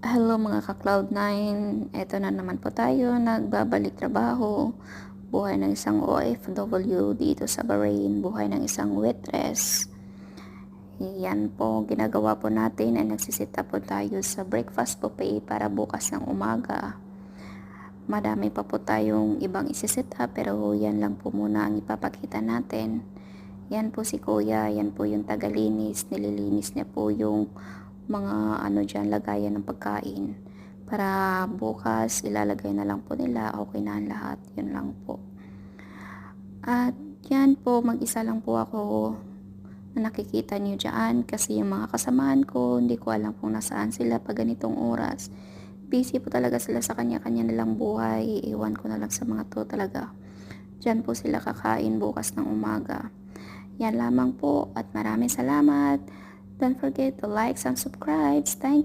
Hello mga ka-Cloud9, eto na naman po tayo, nagbabalik trabaho, buhay ng isang OFW dito sa Bahrain, buhay ng isang waitress. Yan po, ginagawa po natin ay nagsisita po tayo sa breakfast buffet para bukas ng umaga. Madami pa po tayong ibang isisit up pero yan lang po muna ang ipapakita natin. Yan po si Kuya, yan po yung tagalinis, nililinis niya po yung mga dyan, lagayan ng pagkain para bukas ilalagay na lang po nila, okay na ang lahat, yun lang po. At yan po, mag-isa lang po ako na nakikita nyo dyan kasi yung mga kasamahan ko, hindi ko alam kung nasaan sila pag ganitong oras. Busy po talaga sila sa kanya-kanya nilang buhay, iwan ko na lang sa mga to talaga. Dyan po sila kakain bukas ng umaga. Yan lamang po at maraming salamat. Don't forget to like and subscribe. Thank you.